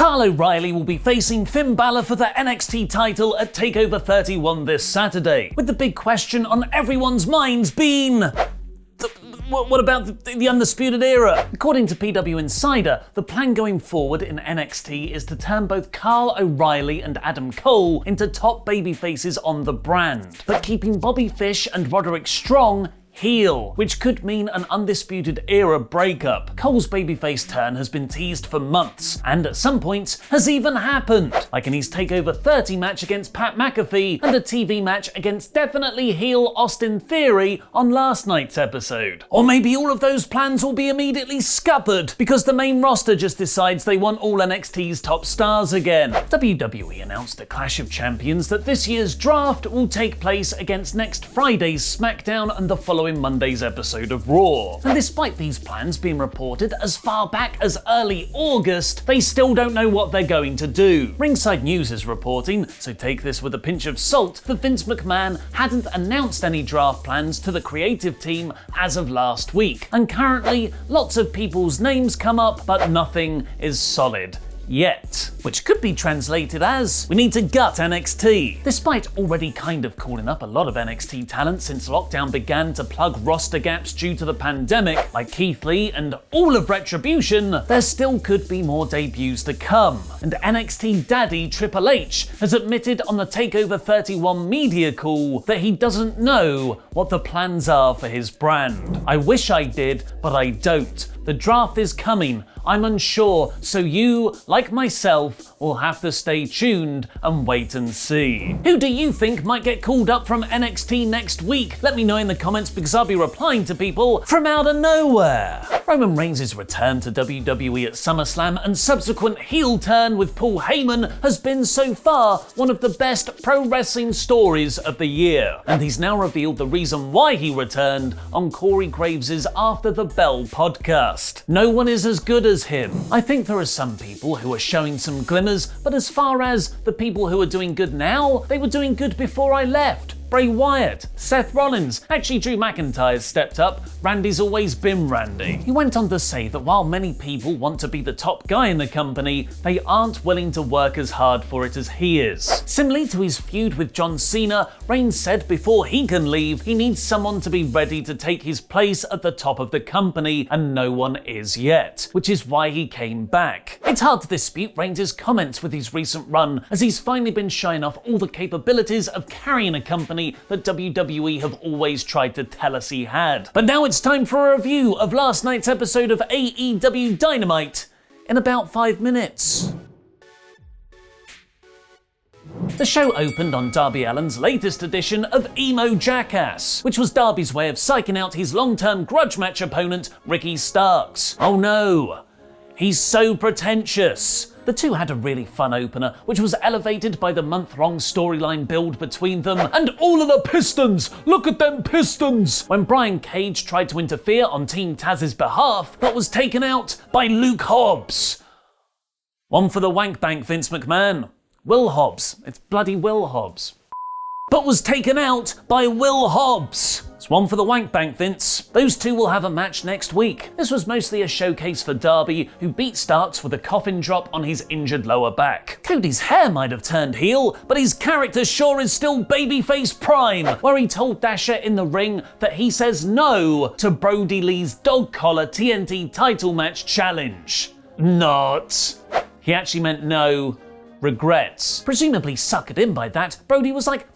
Kyle O'Reilly will be facing Finn Balor for the NXT title at TakeOver 31 this Saturday, with the big question on everyone's minds being... What about the Undisputed Era? According to PW Insider, the plan going forward in NXT is to turn both Kyle O'Reilly and Adam Cole into top babyfaces on the brand, but keeping Bobby Fish and Roderick Strong heel, which could mean an Undisputed Era breakup. Cole's babyface turn has been teased for months, and at some points has even happened, like in his TakeOver 30 match against Pat McAfee and a TV match against definitely heel Austin Theory on last night's episode. Or maybe all of those plans will be immediately scuppered because the main roster just decides they want all NXT's top stars again. WWE announced at Clash of Champions that this year's draft will take place against next Friday's SmackDown and the following Monday's episode of Raw. And despite these plans being reported as far back as early August, they still don't know what they're going to do. Ringside News is reporting, so take this with a pinch of salt, that Vince McMahon hadn't announced any draft plans to the creative team as of last week. And currently, lots of people's names come up, but nothing is solid. Yet, which could be translated as, we need to gut NXT. Despite already kind of calling up a lot of NXT talent since lockdown began to plug roster gaps due to the pandemic, like Keith Lee and all of Retribution, there still could be more debuts to come. And NXT daddy Triple H has admitted on the TakeOver 31 media call that he doesn't know what the plans are for his brand. I wish I did, but I don't. The draft is coming. I'm unsure, so you, like myself, will have to stay tuned and wait and see. Who do you think might get called up from NXT next week? Let me know in the comments because I'll be replying to people from out of nowhere. Roman Reigns' return to WWE at SummerSlam and subsequent heel turn with Paul Heyman has been so far one of the best pro wrestling stories of the year. And he's now revealed the reason why he returned on Corey Graves' After the Bell podcast. No one is as good as him. I think there are some people who are showing some glimmers, but as far as the people who are doing good now, they were doing good before I left. Bray Wyatt, Seth Rollins, actually Drew McIntyre's stepped up, Randy's always been Randy. He went on to say that while many people want to be the top guy in the company, they aren't willing to work as hard for it as he is. Similarly to his feud with John Cena, Reigns said before he can leave, he needs someone to be ready to take his place at the top of the company, and no one is yet, which is why he came back. It's hard to dispute Reigns' comments with his recent run, as he's finally been showing off all the capabilities of carrying a company that WWE have always tried to tell us he had. But now it's time for a review of last night's episode of AEW Dynamite in about 5 minutes. The show opened on Darby Allin's latest edition of Emo Jackass, which was Darby's way of psyching out his long-term grudge match opponent, Ricky Starks. Oh no, he's so pretentious. The two had a really fun opener, which was elevated by the month-long storyline build between them. And all of the Pistons! Look at them Pistons! When Brian Cage tried to interfere on Team Taz's behalf, but was taken out by Luke Hobbs. One for the wank bank, Vince McMahon. Will Hobbs. It's bloody Will Hobbs. But was taken out by Will Hobbs. It's one for the wank bank, Vince. Those two will have a match next week. This was mostly a showcase for Darby, who beat Starks with a coffin drop on his injured lower back. Cody's hair might have turned heel, but his character sure is still babyface prime, where he told Dasher in the ring that he says no to Brody Lee's dog collar TNT title match challenge. Not. He actually meant no. Regrets. Presumably suckered in by that, Brody was like,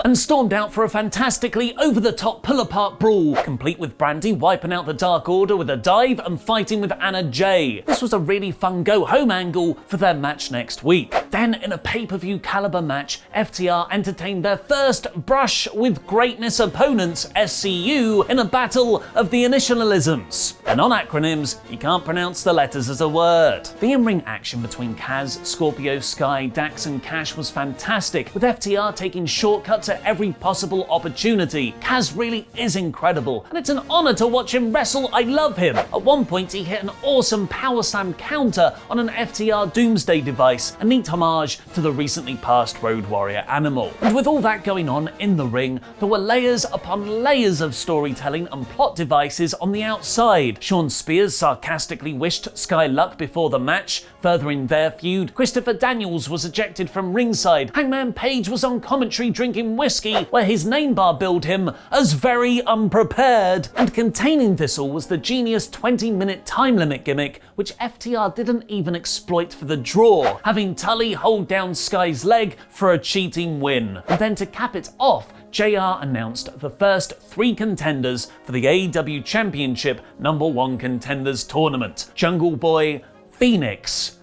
and stormed out for a fantastically over-the-top pull-apart brawl, complete with Brandy wiping out the Dark Order with a dive and fighting with Anna Jay. This was a really fun go-home angle for their match next week. Then, in a pay-per-view caliber match, FTR entertained their first brush with greatness opponents, SCU, in a battle of the initialisms. And on acronyms, you can't pronounce the letters as a word. The in-ring action between Kaz, Scorpio Sky, Sky, Dax and Cash was fantastic, with FTR taking shortcuts at every possible opportunity. Kaz really is incredible, and it's an honor to watch him wrestle. I love him. At one point, he hit an awesome power slam counter on an FTR Doomsday device, a neat homage to the recently passed Road Warrior Animal. And with all that going on in the ring, there were layers upon layers of storytelling and plot devices on the outside. Sean Spears sarcastically wished Sky luck before the match, furthering their feud. Christopher Daniels was ejected from ringside. Hangman Page was on commentary drinking whiskey, where his name bar billed him as very unprepared. And containing this all was the genius 20-minute time limit gimmick, which FTR didn't even exploit for the draw, having Tully hold down Sky's leg for a cheating win. And then to cap it off, JR announced the first 3 contenders for the AEW Championship #1 Contenders Tournament: Jungle Boy, Phoenix,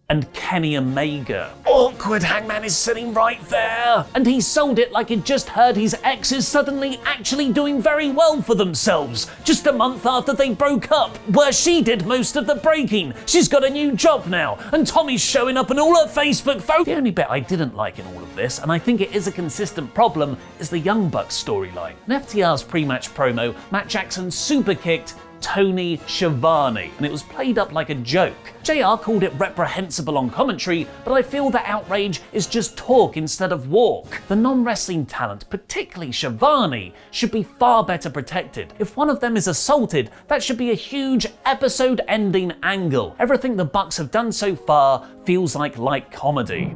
and Kenny Omega. Awkward, Hangman is sitting right there. And he sold it like he'd just heard his exes suddenly actually doing very well for themselves, just a month after they broke up, where she did most of the breaking. She's got a new job now, and Tommy's showing up on all her Facebook photos. The only bit I didn't like in all of this, and I think it is a consistent problem, is the Young Bucks storyline. In FTR's pre-match promo, Matt Jackson super kicked Tony Schiavone, and it was played up like a joke. JR called it reprehensible on commentary, but I feel that outrage is just talk instead of walk. The non-wrestling talent, particularly Schiavone, should be far better protected. If one of them is assaulted, that should be a huge episode-ending angle. Everything the Bucks have done so far feels like light comedy.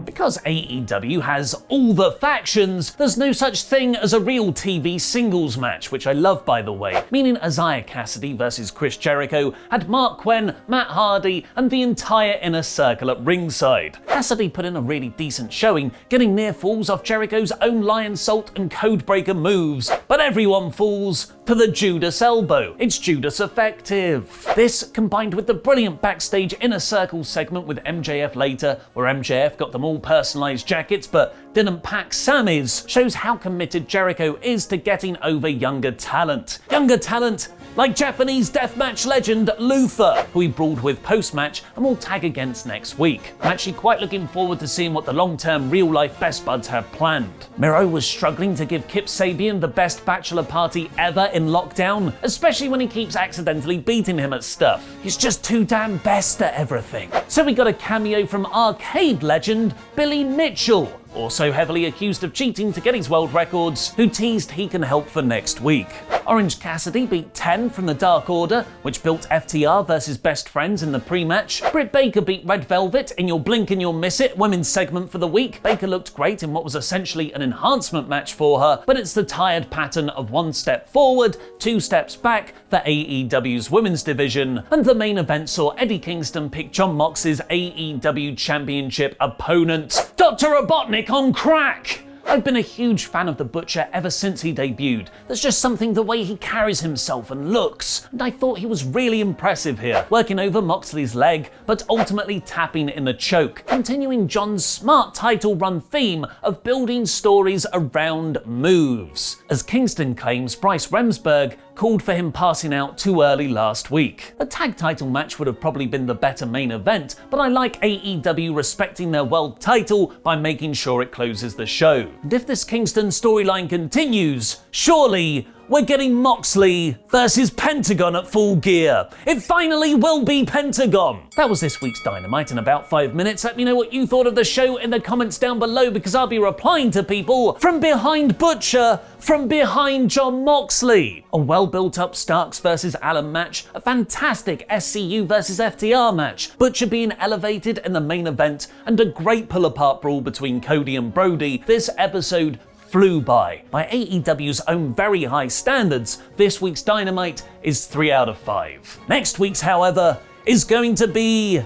Because AEW has all the factions, there's no such thing as a real TV singles match, which I love by the way, meaning Isaiah Cassidy versus Chris Jericho had Mark Quinn, Matt Hardy, and the entire inner circle at ringside. Cassidy put in a really decent showing, getting near falls off Jericho's own Lion Salt and Codebreaker moves, but everyone falls for the Judas elbow. It's Judas effective. This, combined with the brilliant backstage inner circle segment with MJF later, where MJF got them all personalized jackets but didn't pack Sammy's, shows how committed Jericho is to getting over younger talent. Younger talent like Japanese deathmatch legend Luther, who he brawled with post-match and will tag against next week. I'm actually quite looking forward to seeing what the long-term real-life best buds have planned. Miro was struggling to give Kip Sabian the best bachelor party ever in lockdown, especially when he keeps accidentally beating him at stuff. He's just too damn best at everything. So we got a cameo from arcade legend Billy Mitchell, also heavily accused of cheating to get his world records, who teased he can help for next week. Orange Cassidy beat 10 from the Dark Order, which built FTR versus Best Friends in the pre-match. Britt Baker beat Red Velvet in your blink and you'll miss it women's segment for the week. Baker looked great in what was essentially an enhancement match for her, but it's the tired pattern of 1 step forward, 2 steps back for AEW's women's division. And the main event saw Eddie Kingston pick Jon Mox's AEW Championship opponent, Dr. Robotnik on crack. I've been a huge fan of the Butcher ever since he debuted. There's just something the way he carries himself and looks, and I thought he was really impressive here, working over Moxley's leg, but ultimately tapping in the choke, continuing John's smart title run theme of building stories around moves. As Kingston claims, Bryce Remsburg called for him passing out too early last week. A tag title match would have probably been the better main event, but I like AEW respecting their world title by making sure it closes the show. And if this Kingston storyline continues, surely we're getting Moxley versus Pentagon at Full Gear. It finally will be Pentagon. That was this week's Dynamite in about 5 minutes. Let me know what you thought of the show in the comments down below, because I'll be replying to people from behind Butcher, from behind Jon Moxley. A well-built up Starks versus Allen match, a fantastic SCU versus FTR match, Butcher being elevated in the main event, and a great pull-apart brawl between Cody and Brody. This episode flew by AEW's own very high standards. This week's Dynamite is 3 out of 5. Next week's, however, is going to be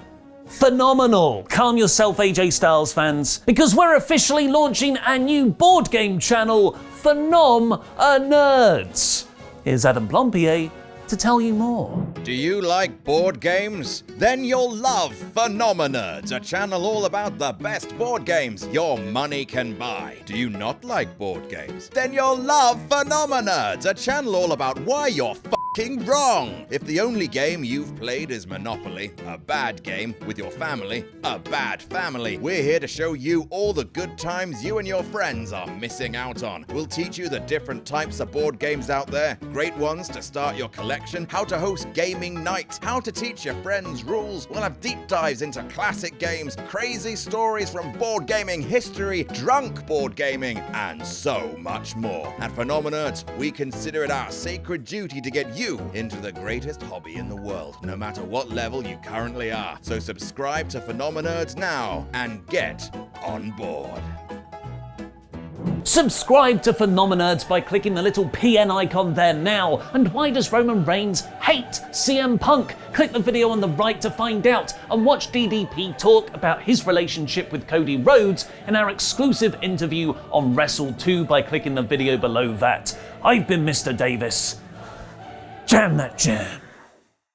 phenomenal. Calm yourself, AJ Styles fans, because we're officially launching our new board game channel, Phenoma-Nerds. Here's Adam Blompier to tell you more. Do you like board games? Then you'll love Phenoma-Nerds, a channel all about the best board games your money can buy. Do you not like board games? Then you'll love Phenoma-Nerds, a channel all about why you're fucking wrong! If the only game you've played is Monopoly, a bad game, with your family, a bad family, we're here to show you all the good times you and your friends are missing out on. We'll teach you the different types of board games out there, great ones to start your collection, how to host gaming nights, how to teach your friends rules. We'll have deep dives into classic games, crazy stories from board gaming history, drunk board gaming, and so much more. At Phenoma-Nerds, we consider it our sacred duty to get you into the greatest hobby in the world, no matter what level you currently are. So subscribe to Phenoma-Nerds now and get on board. Subscribe to Phenoma-Nerds by clicking the little PN icon there now. And why does Roman Reigns hate CM Punk? Click the video on the right to find out, and watch DDP talk about his relationship with Cody Rhodes in our exclusive interview on WrestleTalk by clicking the video below that. I've been Mr. Davis. Jam that jam.